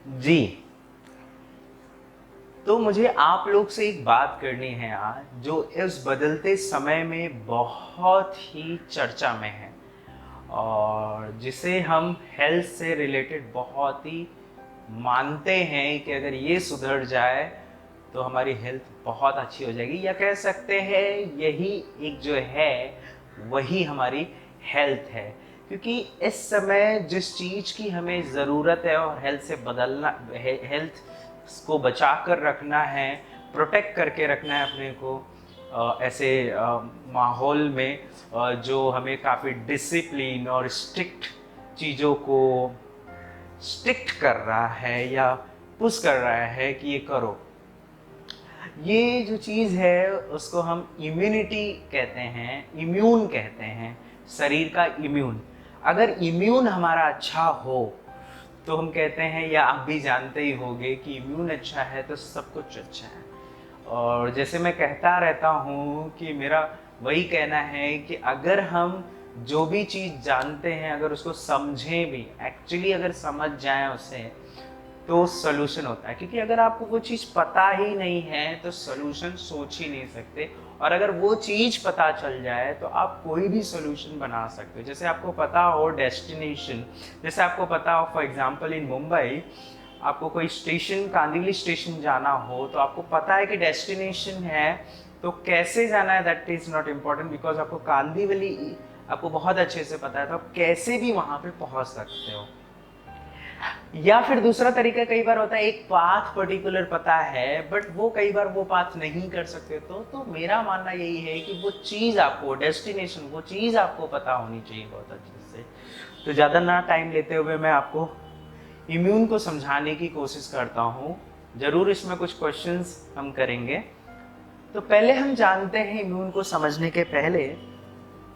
जी, तो मुझे आप लोग से एक बात करनी है आज, जो इस बदलते समय में बहुत ही चर्चा में है और जिसे हम हेल्थ से रिलेटेड बहुत ही मानते हैं कि अगर ये सुधर जाए तो हमारी हेल्थ बहुत अच्छी हो जाएगी, या कह सकते हैं यही एक जो है वही हमारी हेल्थ है। क्योंकि इस समय जिस चीज़ की हमें ज़रूरत है और हेल्थ से बदलना, हेल्थ को बचा कर रखना है, प्रोटेक्ट करके रखना है अपने को ऐसे माहौल में जो हमें काफ़ी डिसिप्लिन और स्ट्रिक्ट चीज़ों को स्ट्रिक्ट कर रहा है या पुश कर रहा है कि ये करो। ये जो चीज़ है उसको हम इम्यूनिटी कहते हैं, इम्यून कहते हैं, शरीर का इम्यून। अगर इम्यून हमारा अच्छा हो तो हम कहते हैं, या आप भी जानते ही होंगे कि इम्यून अच्छा है तो सब कुछ अच्छा है। और जैसे मैं कहता रहता हूँ कि मेरा वही कहना है कि अगर हम जो भी चीज़ जानते हैं अगर उसको समझें भी, एक्चुअली अगर समझ जाएं उसे, तो सोल्यूशन होता है। क्योंकि अगर आपको वो चीज़ पता ही नहीं है तो सोल्यूशन सोच ही नहीं सकते, और अगर वो चीज़ पता चल जाए तो आप कोई भी सोल्यूशन बना सकते हो। जैसे आपको पता हो डेस्टिनेशन, जैसे आपको पता हो फॉर एग्जांपल इन मुंबई आपको कोई स्टेशन, कांदिवली स्टेशन जाना हो तो आपको पता है कि डेस्टिनेशन है, तो कैसे जाना है that is not important, because आपको कांदिवली आपको बहुत अच्छे से पता है, तो आप कैसे भी वहाँ पे पहुँच सकते हो। या फिर दूसरा तरीका कई बार होता है एक पाथ पर्टिकुलर पता है बट वो कई बार वो पाथ नहीं कर सकते, तो मेरा मानना यही है कि वो चीज़ आपको, डेस्टिनेशन, वो चीज़ आपको पता होनी चाहिए बहुत अच्छे से। तो ज़्यादा ना टाइम लेते हुए मैं आपको इम्यून को समझाने की कोशिश करता हूँ। ज़रूर इसमें कुछ क्वेश्चंस हम करेंगे। तो पहले हम जानते हैं इम्यून को समझने के पहले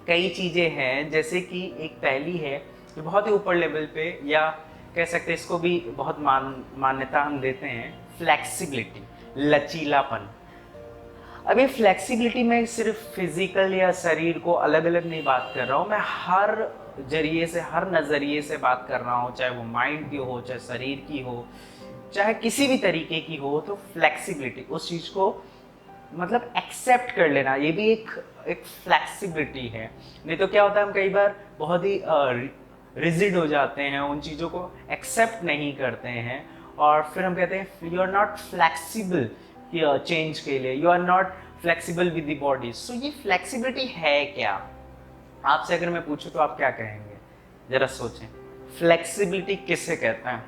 कई चीज़ें हैं, जैसे कि एक पहली है कि बहुत ही ऊपर लेवल पे, या कह सकते हैं इसको भी बहुत मान्यता हम देते हैं, फ्लेक्सिबिलिटी, लचीलापन। अब ये फ्लेक्सिबिलिटी में सिर्फ फिजिकल या शरीर को अलग अलग नहीं बात कर रहा हूँ, मैं हर जरिए से, हर नज़रिए से बात कर रहा हूँ, चाहे वो माइंड की हो, चाहे शरीर की हो, चाहे किसी भी तरीके की हो। तो फ्लेक्सिबिलिटी, उस चीज़ को मतलब एक्सेप्ट कर लेना, ये भी एक फ्लेक्सिबिलिटी है। नहीं तो क्या होता है, हम कई बार बहुत ही रिजिड हो जाते हैं, उन चीज़ों को एक्सेप्ट नहीं करते हैं, और फिर हम कहते हैं you are not flexible change के लिए, you are not flexible with the body. So ये फ्लेक्सिबिलिटी है क्या? आपसे अगर मैं पूछूं तो आप क्या कहेंगे? जरा सोचें, फ्लेक्सिबिलिटी किसे कहते हैं?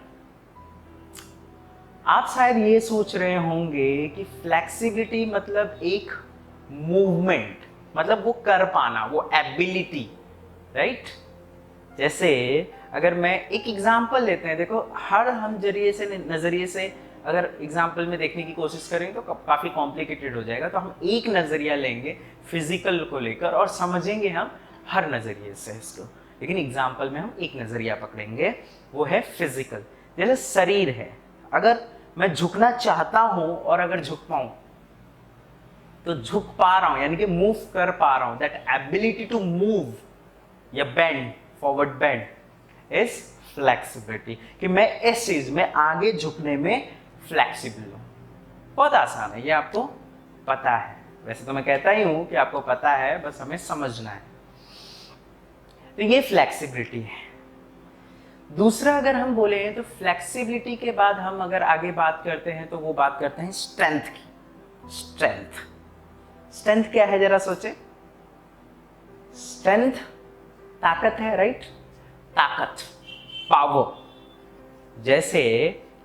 आप शायद ये सोच रहे होंगे कि फ्लेक्सिबिलिटी मतलब एक मूवमेंट, मतलब वो कर पाना, वो एबिलिटी, राइट? जैसे अगर मैं एक एग्जांपल लेते हैं, देखो हर हम जरिए से, नज़रिए से अगर एग्जांपल में देखने की कोशिश करें तो काफ़ी कॉम्प्लिकेटेड हो जाएगा। तो हम एक नज़रिया लेंगे फिजिकल को लेकर और समझेंगे हम हर नज़रिए से इसको, लेकिन एग्जांपल में हम एक नज़रिया पकड़ेंगे, वो है फिजिकल। जैसे शरीर है, अगर मैं झुकना चाहता हूं और अगर झुक पाऊं तो झुक पा रहा हूं, यानी कि मूव कर पा रहा हूं, दैट एबिलिटी टू मूव या bend, forward bend is flexibility, कि मैं इस चीज में आगे झुकने में फ्लेक्सिबल हूं। बहुत आसान है, ये आपको पता है। वैसे तो मैं कहता ही हूं कि आपको पता है, बस हमें समझना है। तो ये फ्लेक्सिबिलिटी है। दूसरा अगर हम बोले तो फ्लेक्सिबिलिटी के बाद हम अगर आगे बात करते हैं तो वो बात करते हैं स्ट्रेंथ की। स्ट्रेंथ क्या है, जरा सोचे। स्ट्रेंथ ताकत है, राइट? ताकत, पावर। जैसे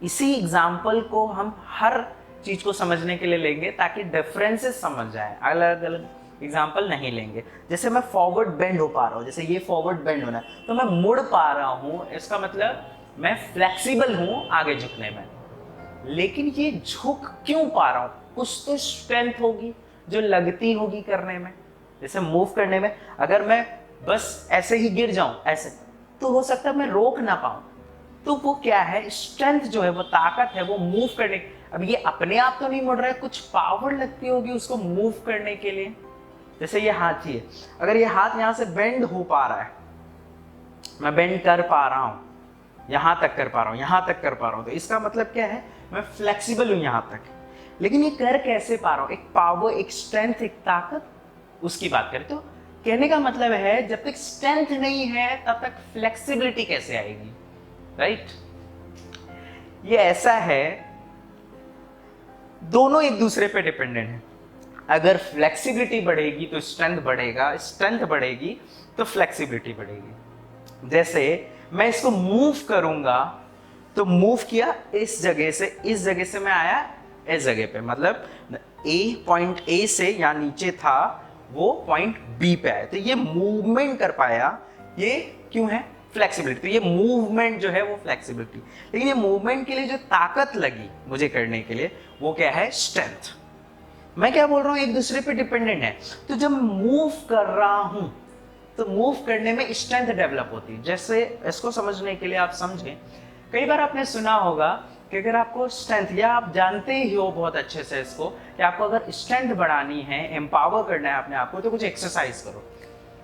इसी एग्जाम्पल को हम हर चीज को समझने के लिए लेंगे ताकि डिफरेंसेस समझ जाए, अलग अलग एग्जाम्पल नहीं लेंगे। जैसे मैं फॉरवर्ड बेंड हो पा रहा हूँ, जैसे ये फॉरवर्ड बेंड होना है तो मैं मुड़ पा रहा हूँ, इसका मतलब मैं फ्लेक्सिबल हूँ आगे झुकने में। लेकिन ये झुक क्यों पा रहा हूँ? कुछ तो स्ट्रेंथ होगी जो लगती होगी करने में। जैसे मूव करने में अगर मैं बस ऐसे ही गिर जाऊं ऐसे, तो हो सकता है मैं रोक ना पाऊं। तो वो क्या है, स्ट्रेंथ जो है, वो ताकत है, वो मूव करने। अब ये अपने आप तो नहीं मुड़ रहा है, कुछ पावर लगती होगी उसको मूव करने के लिए। जैसे ये हाथी है, अगर ये हाथ यहां से बेंड हो पा रहा है, मैं बेंड कर पा रहा हूं, यहां तक कर पा रहा हूं, यहां तक कर पा रहा हूं, तो इसका मतलब क्या है, मैं फ्लेक्सिबल हूं यहां तक। लेकिन ये कर कैसे पा रहा हूं, एक पावर, एक स्ट्रेंथ, एक ताकत, उसकी बात करें तो कहने का मतलब है जब तक स्ट्रेंथ नहीं है तब तक फ्लेक्सिबिलिटी कैसे आएगी, राइट? ये ऐसा है, दोनों एक दूसरे पे डिपेंडेंट है। अगर फ्लेक्सिबिलिटी बढ़ेगी तो स्ट्रेंथ बढ़ेगा, स्ट्रेंथ बढ़ेगी तो फ्लेक्सिबिलिटी बढ़ेगी। जैसे मैं इसको मूव करूंगा, तो मूव किया इस जगह से, इस जगह से मैं आया इस जगह पे, मतलब पॉइंट ए से यहाँ नीचे था, वो पॉइंट बी पे आया, तो ये मूवमेंट कर पाया। ये क्यों है? फ्लेक्सिबिलिटी। तो ये मूवमेंट जो है वो फ्लेक्सिबिलिटी। लेकिन ये मूवमेंट के लिए जो ताकत लगी मुझे करने के लिए, वो क्या है? स्ट्रेंथ। मैं क्या बोल रहा हूं, एक दूसरे पे डिपेंडेंट है। तो जब मूव कर रहा हूं तो मूव करने में स्ट्रेंथ डेवलप होती है। जैसे इसको समझने के लिए आप समझें, कई बार आपने सुना होगा कि अगर आपको स्ट्रेंथ, या आप जानते ही हो बहुत अच्छे से इसको, कि आपको अगर स्ट्रेंथ बढ़ानी है, एम्पावर करना है अपने आप को, तो कुछ एक्सरसाइज करो।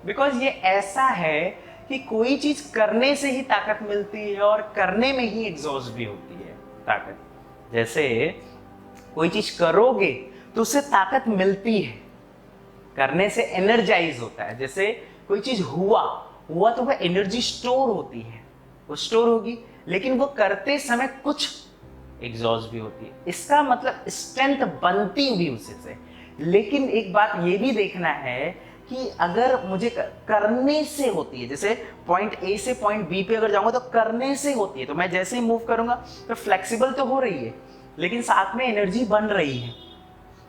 बिकॉज ये ऐसा है कि कोई चीज करने से ही ताकत मिलती है और करने में ही एग्जॉस्ट भी होती है ताकत। जैसे कोई चीज करोगे तो उससे ताकत मिलती है, करने से एनर्जाइज होता है। जैसे कोई चीज हुआ तो वह एनर्जी स्टोर होती है, वो स्टोर होगी, लेकिन वो करते समय कुछ एग्जॉस्ट भी होती है। इसका मतलब स्ट्रेंथ बनती भी उसी से। लेकिन एक बात ये भी देखना है कि अगर मुझे करने से होती है, जैसे पॉइंट ए से पॉइंट बी पे अगर जाऊंगा तो करने से होती है, तो मैं जैसे ही मूव करूंगा तो फ्लेक्सिबल तो हो रही है, लेकिन साथ में एनर्जी बन रही है।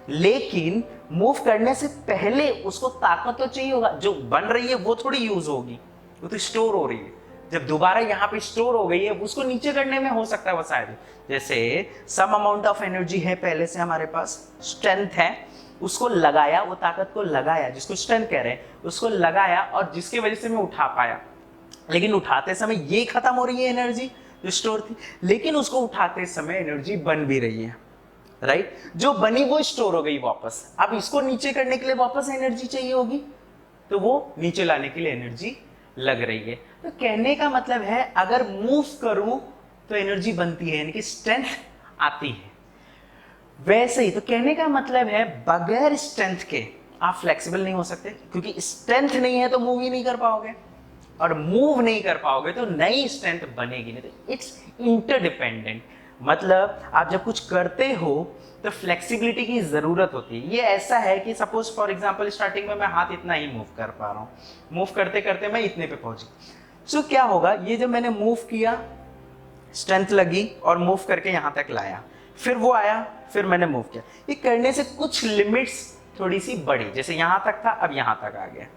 लेकिन मूव करने से पहले उसको ताकत तो चाहिए होगा, जो बन रही है वो थोड़ी यूज होगी, वो तो स्टोर हो रही है। जब दोबारा यहाँ पे स्टोर हो गई है, उसको नीचे करने में हो सकता है वो शायद, जैसे सम अमाउंट ऑफ एनर्जी है पहले से हमारे पास, स्ट्रेंथ है, उसको लगाया, वो ताकत को लगाया, जिसको स्ट्रेंथ कह रहे हैं, उसको लगाया, और जिसकी वजह से मैं उठा पाया। लेकिन उठाते समय ये खत्म हो रही है एनर्जी जो स्टोर थी, लेकिन उसको उठाते समय एनर्जी बन भी रही है, राइट? जो बनी वो स्टोर हो गई वापस। अब इसको नीचे करने के लिए वापस एनर्जी चाहिए होगी, तो वो नीचे लाने के लिए एनर्जी लग रही है। तो कहने का मतलब है अगर मूव करूं तो एनर्जी बनती है, यानी कि स्ट्रेंथ आती है। वैसे ही तो कहने का मतलब है बगैर स्ट्रेंथ के आप फ्लेक्सिबल नहीं हो सकते, क्योंकि स्ट्रेंथ नहीं है तो मूव ही नहीं कर पाओगे, और मूव नहीं कर पाओगे तो नई स्ट्रेंथ बनेगी नहीं। तो इट्स इंटरडिपेंडेंट। मतलब आप जब कुछ करते हो तो फ्लेक्सिबिलिटी की जरूरत होती है। ये ऐसा है कि सपोज फॉर एग्जांपल स्टार्टिंग में मैं हाथ इतना ही मूव कर पा रहा हूँ, मूव करते करते मैं इतने पे पहुंची, सो क्या होगा, ये जब मैंने मूव किया, स्ट्रेंथ लगी और मूव करके यहां तक लाया, फिर वो आया, फिर मैंने मूव किया, ये करने से कुछ लिमिट्स थोड़ी सी बढ़ी, जैसे यहां तक था अब यहां तक आ गया,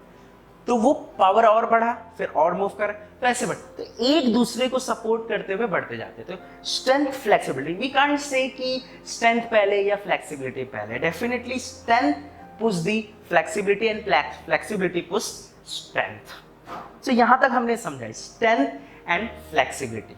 तो वो पावर और बढ़ा, फिर और मूव कर, तो ऐसे बढ़, तो एक दूसरे को सपोर्ट करते हुए बढ़ते जाते। तो strength flexibility, we can't say कि स्ट्रेंथ पहले या फ्लेक्सिबिलिटी पहले। Definitely strength push the flexibility and flexibility push strength. तो यहां तक हमने समझा स्ट्रेंथ एंड फ्लेक्सिबिलिटी।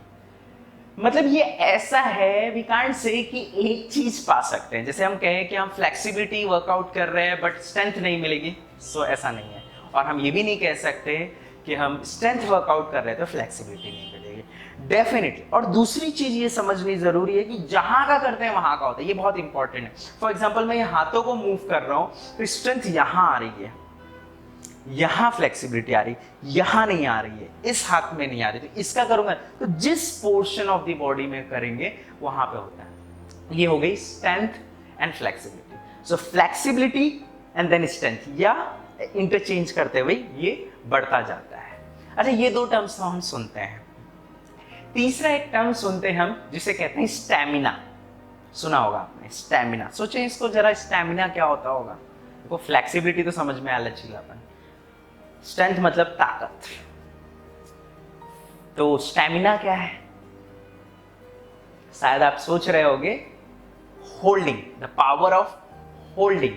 मतलब ये ऐसा है, वी कांट से कि एक चीज पा सकते हैं। जैसे हम कहें कि हम फ्लेक्सिबिलिटी वर्कआउट कर रहे हैं बट स्ट्रेंथ नहीं मिलेगी, सो ऐसा नहीं है। और हम ये भी नहीं कह सकते कि हम स्ट्रेंथ वर्कआउट कर रहे हैं तो फ्लेक्सिबिलिटी नहीं मिलेगी, डेफिनेटली। और दूसरी चीज ये समझनी जरूरी है कि जहां का करते हैं वहां का होता है, ये बहुत इंपॉर्टेंट है। फॉर एग्जांपल मैं ये हाथों को मूव कर रहा हूं तो स्ट्रेंथ यहां आ रही है, यहां फ्लेक्सिबिलिटी आ रही, यहां नहीं आ रही है, इस हाथ में नहीं आ रही, तो इसका करूंगा तो जिस पोर्शन ऑफ द बॉडी में करेंगे वहां पे होता है। ये हो गई strength and flexibility. So flexibility and then strength, या इंटरचेंज करते हुए ये बढ़ता जाता है। अच्छा, ये दो टर्म्स हम सुनते हैं। तीसरा एक टर्म सुनते हैं हम जिसे कहते हैं स्टैमिना। सुना होगा आपने स्टैमिना, सोचे इसको जरा, स्टैमिना क्या होता होगा? देखो फ्लेक्सिबिलिटी तो समझ में आया, लचीलापन, स्ट्रेंथ मतलब ताकत, तो स्टैमिना क्या है? शायद आप सोच रहे होंगे holding, the power of holding.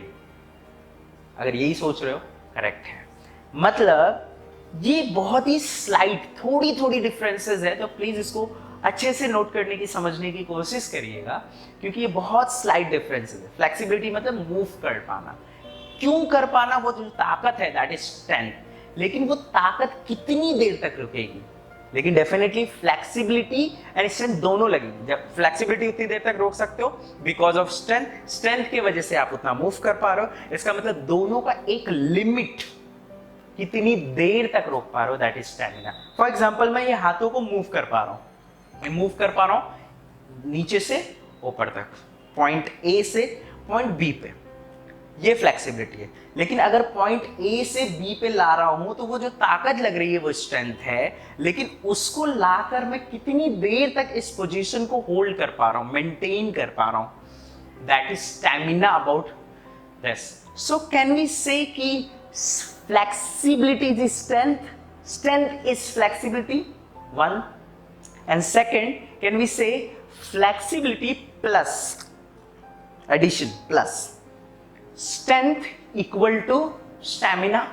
अगर यही सोच रहे हो, करेक्ट है। मतलब ये बहुत ही स्लाइट, थोड़ी थोड़ी डिफरेंसेस है, तो प्लीज इसको अच्छे से नोट करने की, समझने की कोशिश करिएगा, क्योंकि ये बहुत स्लाइट डिफरेंसेस है। फ्लेक्सिबिलिटी मतलब मूव कर पाना, क्यों कर पाना, वो जो ताकत है दैट इज स्ट्रेंथ। लेकिन वो ताकत कितनी देर तक रुकेगी लेकिन डेफिनेटली फ्लेक्सिबिलिटी एंड स्ट्रेंथ दोनों लगेगी। जब फ्लेक्सिबिलिटी उतनी देर तक रोक सकते हो बिकॉज ऑफ स्ट्रेंथ, स्ट्रेंथ की वजह से आप उतना मूव कर पा रहे हो, इसका मतलब दोनों का एक लिमिट, कितनी देर तक रोक पा रहे हो, that is stamina. For example मैं ये हाथों को मूव कर पा रहा हूं, मूव कर पा रहा हूं नीचे से ऊपर तक, पॉइंट ए से पॉइंट बी पे, ये फ्लेक्सिबिलिटी है। लेकिन अगर पॉइंट ए से बी पे ला रहा हूं तो वो जो ताकत लग रही है वो स्ट्रेंथ है, लेकिन उसको लाकर मैं कितनी देर तक इस पोजीशन को होल्ड कर पा रहा हूं, मेंटेन कर पा रहा हूं, that is stamina about this. So can we say कि flexibility is strength, strength is flexibility, one, and second can we say flexibility plus addition plus strength equal to stamina।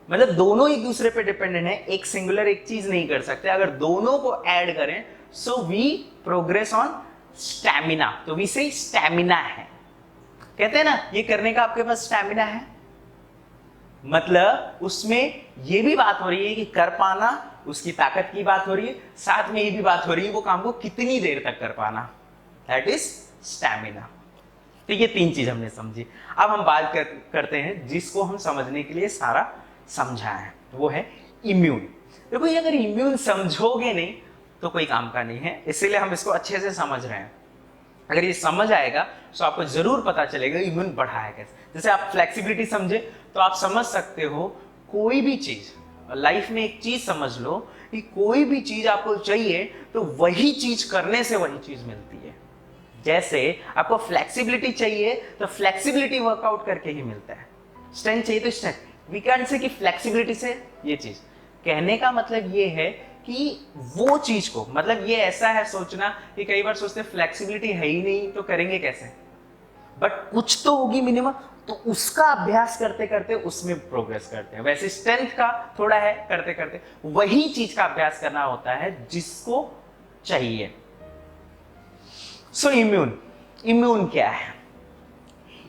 मतलब दोनों एक दूसरे पे डिपेंडेंट है, एक सिंगुलर एक चीज नहीं कर सकते, अगर दोनों को ऐड करें so we progress on stamina, तो वी से स्टैमिना है, कहते हैं ना ये करने का आपके पास स्टैमिना है, मतलब उसमें ये भी बात हो रही है कि कर पाना, उसकी ताकत की बात हो रही है, साथ में ये भी बात हो रही है वो काम को कितनी देर तक कर पाना, दैट इज स्टैमिना। तो ये तीन चीज हमने समझी। अब हम बात करते हैं जिसको हम समझने के लिए सारा समझा है, वो है इम्यून। देखो ये अगर इम्यून समझोगे नहीं तो कोई काम का नहीं है, इसीलिए हम इसको अच्छे से समझ रहे हैं। अगर ये समझ आएगा तो आपको जरूर पता चलेगा इम्यून बढ़ा है कैसे। जैसे आप फ्लेक्सिबिलिटी समझे तो आप समझ सकते हो कोई भी चीज लाइफ में, एक चीज समझ लो कि कोई भी चीज आपको चाहिए तो वही चीज करने से वही चीज मिलती है। जैसे आपको फ्लेक्सिबिलिटी चाहिए तो फ्लेक्सिबिलिटी वर्कआउट करके ही मिलता है, स्ट्रेंथ चाहिए तो स्ट्रेंथ। वी कैन से कि फ्लेक्सिबिलिटी से ये चीज, कहने का मतलब ये है कि वो चीज को, मतलब ये ऐसा है सोचना कि कई बार सोचते हैं फ्लेक्सिबिलिटी है ही नहीं तो करेंगे कैसे, बट कुछ तो होगी मिनिमम, तो उसका अभ्यास करते करते उसमें प्रोग्रेस करते हैं। वैसे स्ट्रेंथ का थोड़ा है, करते करते वही चीज का अभ्यास करना होता है जिसको चाहिए। सो इम्यून, इम्यून क्या है?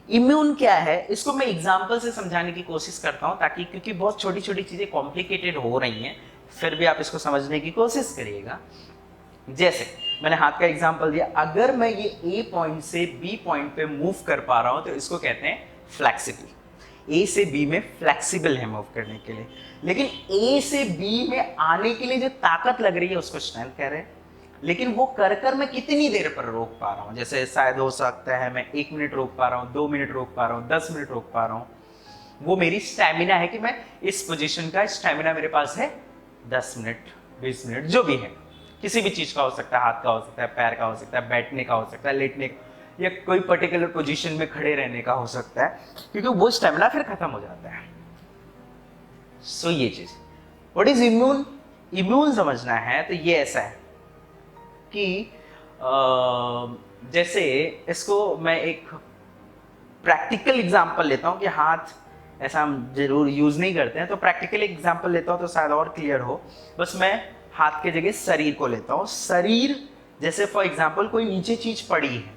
इम्यून क्या है इसको मैं एग्जांपल से समझाने की कोशिश करता हूं, ताकि क्योंकि बहुत छोटी छोटी चीजें कॉम्प्लिकेटेड हो रही हैं, फिर भी आप इसको समझने की कोशिश करिएगा। जैसे मैंने हाथ का एग्जांपल दिया, अगर मैं ये ए पॉइंट से बी पॉइंट पे मूव कर पा रहा हूं तो इसको कहते हैं फ्लेक्सिबल। ए से बी में फ्लेक्सिबल है मूव करने के लिए, लेकिन ए से बी में आने के लिए जो ताकत लग रही है उसको स्ट्रेंथ कह रहे हैं। लेकिन वो कर कर मैं कितनी देर पर रोक पा रहा हूं, जैसे शायद हो सकता है मैं 1 मिनट रोक पा रहा हूं, 2 मिनट रोक पा रहा हूं, 10 मिनट रोक पा रहा हूं, वो मेरी स्टैमिना है कि मैं इस पोजीशन का स्टैमिना मेरे पास है 10 मिनट 20 मिनट, जो भी है, किसी भी चीज का हो सकता है, हाथ का हो सकता है, पैर का हो सकता है, बैठने का हो सकता है, लेटने का, या कोई पर्टिकुलर पोजीशन में खड़े रहने का हो सकता है, क्योंकि वो स्टैमिना फिर खत्म हो जाता है। सो ये चीज व्हाट इज इम्यून, इम्यून समझना है तो ये ऐसा है कि जैसे इसको मैं एक प्रैक्टिकल एग्जांपल लेता हूं कि हाथ ऐसा हम जरूर यूज नहीं करते हैं, तो प्रैक्टिकल एग्जांपल लेता हूं तो शायद और क्लियर हो। बस मैं हाथ के जगह शरीर को लेता हूं। शरीर जैसे फॉर एग्जांपल कोई नीचे चीज पड़ी है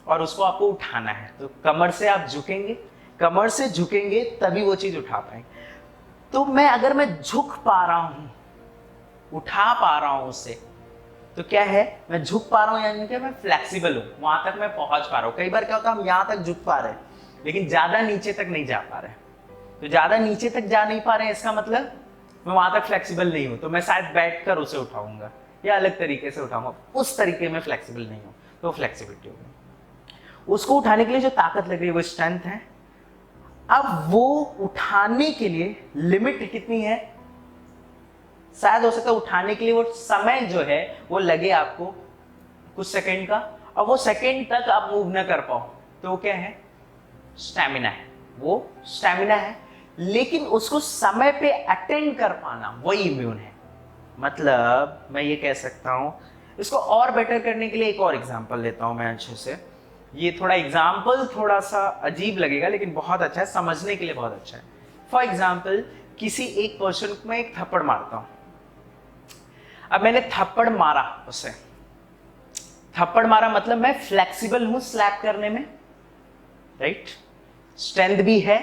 और उसको आपको उठाना है, तो कमर से आप झुकेंगे, कमर से झुकेंगे तभी वो चीज उठा पाएंगे। तो मैं अगर मैं झुक पा रहा हूं, उठा पा रहा हूं उसे, तो क्या है, मैं झुक पा रहा हूं यानी कि मैं फ्लेक्सिबल हूं, वहां तक मैं पहुंच पा रहा हूं। कई बार क्या होता है हम यहां तक झुक पा रहे हैं लेकिन ज्यादा नीचे तक नहीं जा पा रहे, तो ज्यादा नीचे तक जा नहीं पा रहे हैं, इसका मतलब मैं वहां तक फ्लेक्सिबल नहीं हूं, तो मैं शायद बैठकर उसे उठाऊंगा या अलग तरीके से उठाऊंगा, उस तरीके में फ्लेक्सिबल नहीं हूं, तो फ्लेक्सिबिलिटी होगी। उसको उठाने के लिए जो ताकत लग रही है वो स्ट्रेंथ है। अब वो उठाने के लिए लिमिट कितनी है, शायद हो सकता है उठाने के लिए वो समय जो है वो लगे आपको कुछ सेकंड का, और वो सेकंड तक आप मूव ना कर पाओ, तो वो क्या है, स्टैमिना है, वो स्टैमिना है। लेकिन उसको समय पे अटेंड कर पाना वही इम्यून है। मतलब मैं ये कह सकता हूं, इसको और बेटर करने के लिए एक और एग्जांपल लेता हूं मैं अच्छे से। ये थोड़ा एग्जांपल थोड़ा सा अजीब लगेगा लेकिन बहुत अच्छा है, समझने के लिए बहुत अच्छा है। फॉर एग्जांपल किसी एक पर्सन को मैं एक थप्पड़ मारता हूं। अब मैंने थप्पड़ मारा उसे, थप्पड़ मारा मतलब मैं फ्लेक्सिबल हूं स्लैप करने में, राइट, स्ट्रेंथ भी है,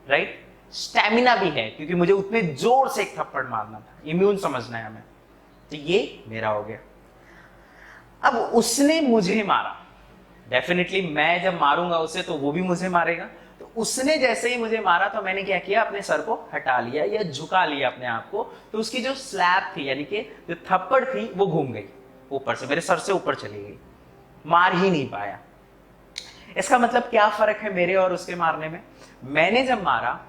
राइट, स्टैमिना भी है, क्योंकि मुझे उतने जोर से एक थप्पड़ मारना था। इम्यून समझना है हमें। तो ये मेरा हो गया। अब उसने मुझे मारा, डेफिनेटली मैं जब मारूंगा उसे तो वो भी मुझे मारेगा। तो उसने जैसे ही मुझे मारा तो मैंने क्या किया, अपने सर को हटा लिया या झुका लिया अपने आप को। तो उसकी जो स्लैब थी यानी कि जो थप्पड़ थी वो घूम गई ऊपर से, मेरे सर से ऊपर चली गई, मार ही नहीं पाया। इसका मतलब क्या फर्क है मेरे और उसके मारने में? मैंने जब मारा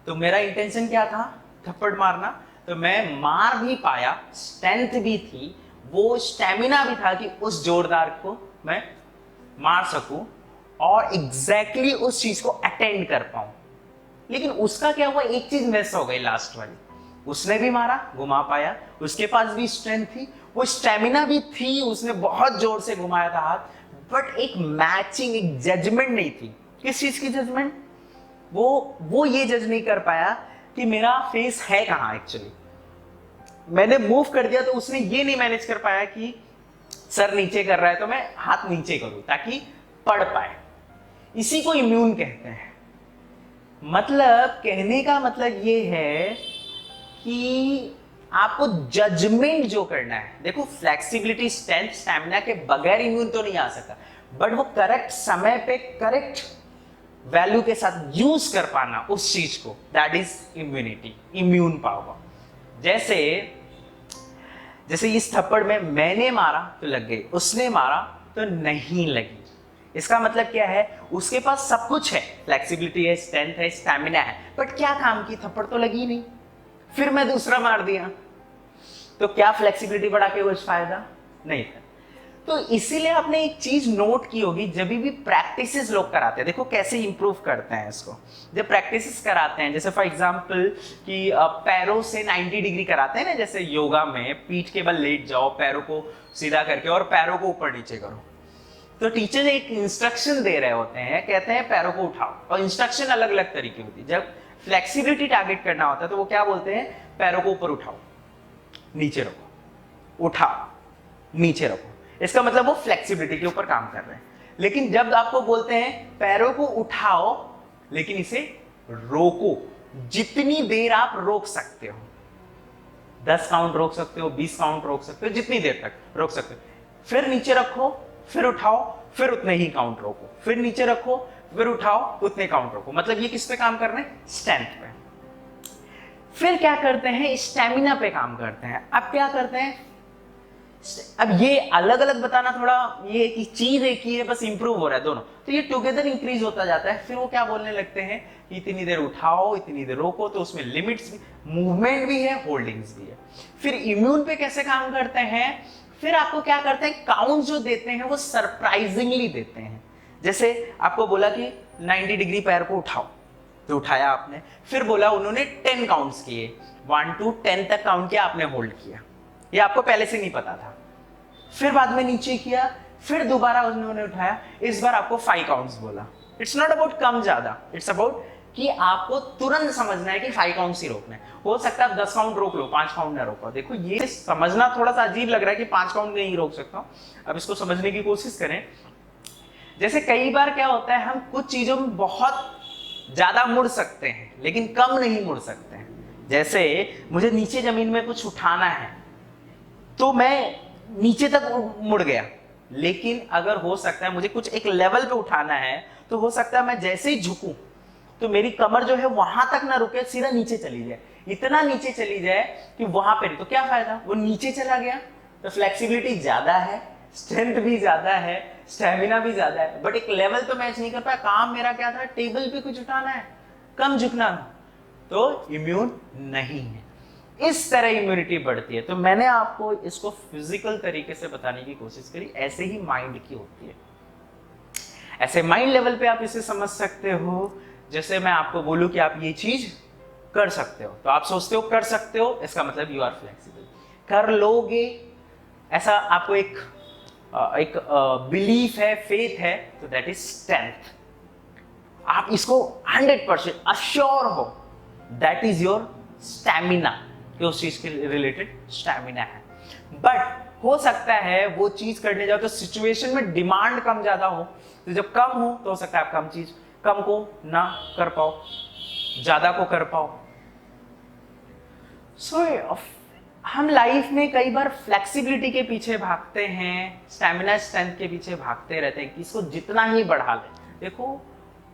तो मेरा इंटेंशन क्या था, थप्पड़ मारना, तो मैं मार भी पाया, स्ट्रेंथ भी थी, वो स्टेमिना भी था कि उस जोरदार को मैं मार सकूं और एग्जैक्टली उस चीज को अटेंड कर पाऊं। लेकिन उसका क्या हुआ, एक चीज मिस हो गई लास्ट वाली। उसने भी मारा, घुमा पाया, उसके पास भी स्ट्रेंथ थी, वो स्टेमिना भी थी, उसने बहुत जोर से घुमाया था हाथ, बट एक मैचिंग, एक जजमेंट नहीं थी। किस चीज की जजमेंट? वो ये जज नहीं कर पाया कि मेरा फेस है कहां एक्चुअली। मैंने मूव कर दिया तो उसने ये नहीं मैनेज कर पाया कि सर नीचे कर रहा है तो मैं हाथ नीचे करूं ताकि पढ़ पाए। इसी को इम्यून कहते हैं। मतलब कहने का मतलब ये है कि आपको जजमेंट जो करना है, देखो फ्लेक्सिबिलिटी, स्ट्रेंथ, स्टैमिना के बगैर इम्यून तो नहीं आ सकता, बट वो करेक्ट समय पे करेक्ट वैल्यू के साथ यूज कर पाना उस चीज को, that is immunity, immune power. जैसे इस थप्पड़ में मैंने मारा तो लग गई, उसने मारा तो नहीं लगी। इसका मतलब क्या है, उसके पास सब कुछ है, फ्लेक्सिबिलिटी है, स्ट्रेंथ है, स्टैमिना है, बट क्या काम की, थप्पड़ तो लगी नहीं। फिर मैं दूसरा मार दिया तो क्या फ्लेक्सिबिलिटी बढ़ा के कुछ फायदा नहीं था। तो इसीलिए आपने एक चीज नोट की होगी, जब भी प्रैक्टिसेस लोग कराते हैं, देखो कैसे इंप्रूव करते हैं इसको। जब प्रैक्टिसेस कराते हैं, जैसे फॉर एग्जांपल कि पैरों से 90 डिग्री कराते हैं ना, जैसे योगा में पीठ के बल लेट जाओ, पैरों को सीधा करके और पैरों को ऊपर नीचे करो। तो टीचर एक इंस्ट्रक्शन दे रहे होते हैं, कहते हैं पैरों को उठाओ, और इंस्ट्रक्शन अलग अलग तरीके होती है। जब फ्लेक्सिबिलिटी टारगेट करना होता है तो वो क्या बोलते हैं, पैरों को ऊपर उठाओ, नीचे रखो, उठाओ, नीचे रखो। इसका मतलब वो फ्लेक्सिबिलिटी के ऊपर काम कर रहे हैं। लेकिन जब आपको बोलते हैं पैरों को उठाओ लेकिन इसे रोको, जितनी देर आप रोक सकते हो, 10 काउंट रोक सकते हो, 20 काउंट रोक सकते हो, जितनी देर तक रोक सकते हो, फिर नीचे रखो, फिर उठाओ, फिर उतने ही काउंट रोको, फिर नीचे रखो, फिर उठाओ, उतने काउंट रोको। मतलब ये किस पे काम कर रहे हैं, स्ट्रेंथ पे। फिर क्या करते हैं, स्टेमिना पे काम करते हैं। अब क्या करते हैं, अब ये अलग अलग बताना थोड़ा, ये कि चीज एक ही है, बस इंप्रूव हो रहा है दोनों, तो ये टुगेदर इंक्रीज होता जाता है। फिर वो क्या बोलने लगते हैं कि इतनी देर उठाओ, इतनी देर रोको, तो उसमें लिमिट्स भी, मूवमेंट भी है, होल्डिंग्स भी है। फिर इम्यून पे कैसे काम करते हैं, फिर आपको क्या करते हैं, काउंट जो देते हैं वो सरप्राइजिंगली देते हैं। जैसे आपको बोला कि 90 डिग्री पैर को उठाओ, तो उठाया आपने, फिर बोला उन्होंने 10 काउंट्स किए, 1 to 10 तक काउंट किया, आपने होल्ड किया, ये आपको पहले से नहीं पता था। फिर बाद में नीचे किया, फिर दोबारा उन्होंने उठाया, इस बार आपको 5 काउंट्स बोला। इट्स नॉट अबाउट कम ज्यादा, इट्स अबाउट कि आपको तुरंत समझना है कि 5 काउंट्स ही रोकना है। हो सकता है आप 10 काउंट रोक लो, 5 काउंट ना रोको। देखो ये समझना थोड़ा सा अजीब लग रहा है कि 5 काउंट नहीं रोक सकता हूं, अब इसको समझने की कोशिश करें। जैसे कई बार क्या होता है, हम कुछ चीजों में बहुत ज्यादा मुड़ सकते हैं लेकिन कम नहीं मुड़ सकते हैं। जैसे मुझे नीचे जमीन में कुछ उठाना है तो मैं नीचे तक मुड़ गया, लेकिन अगर हो सकता है मुझे कुछ एक लेवल पे उठाना है तो हो सकता है मैं जैसे ही झुकूं तो मेरी कमर जो है वहां तक ना रुके, सीधा नीचे चली जाए, इतना नीचे चली जाए कि वहां पे, तो क्या फायदा, वो नीचे चला गया। तो फ्लेक्सिबिलिटी ज्यादा है, स्ट्रेंथ भी ज्यादा है, स्टेमिना भी ज्यादा है, बट एक लेवल पे मैच नहीं कर पाया। काम मेरा क्या था, टेबल पे कुछ उठाना है, कम झुकना, तो इम्यून नहीं है। इस तरह इम्यूनिटी बढ़ती है। तो मैंने आपको इसको फिजिकल तरीके से बताने की कोशिश करी, ऐसे ही माइंड की होती है। ऐसे माइंड लेवल पे आप इसे समझ सकते हो। जैसे मैं आपको बोलूं कि आप ये चीज कर सकते हो, तो आप सोचते हो कर सकते हो, इसका मतलब यू आर फ्लेक्सिबल, कर लोगे, ऐसा आपको एक बिलीफ है, फेथ है, तो दैट इज स्ट्रेंथ। आप इसको 100% अश्योर हो, दैट इज योर स्टैमिना, कि उस चीज के रिलेटेड स्टैमिना है। बट हो सकता है वो चीज करने जाओ तो सिचुएशन में डिमांड कम ज्यादा हो, तो जब कम हो तो हो सकता है आप कम को ना कर पाओ, ज्यादा को कर पाओ। सो हम लाइफ में कई बार फ्लेक्सिबिलिटी के पीछे भागते हैं, स्टेमिना स्ट्रेंथ के पीछे भागते रहते हैं कि इसको जितना ही बढ़ा लें। देखो,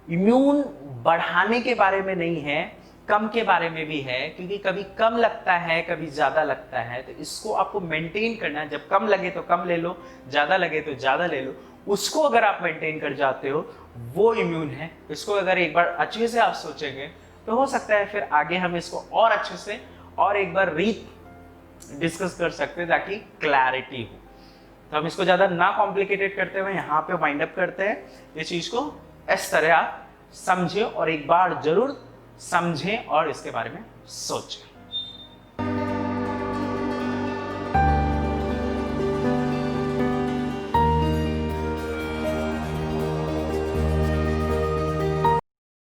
इम्यून बढ़ाने के बारे में नहीं है, कम के बारे में भी है, क्योंकि कभी कम लगता है, कभी ज़्यादा लगता है। तो इसको आपको मेंटेन करना है। जब कम लगे तो कम ले लो, ज़्यादा लगे तो ज़्यादा ले लो। उसको अगर आप मेंटेन कर जाते हो, वो इम्यून है। इसको अगर एक बार अच्छे से आप सोचेंगे तो हो सकता है फिर आगे हम इसको और अच्छे से और एक बार डिस्कस कर सकते हैं, ताकि क्लैरिटी हो। तो हम इसको ज़्यादा ना कॉम्प्लिकेटेड करते हुए यहाँ पे वाइंड अप करते हैं। ये चीज़ को इस तरह आप समझें और एक बार जरूर समझें और इसके बारे में सोचें।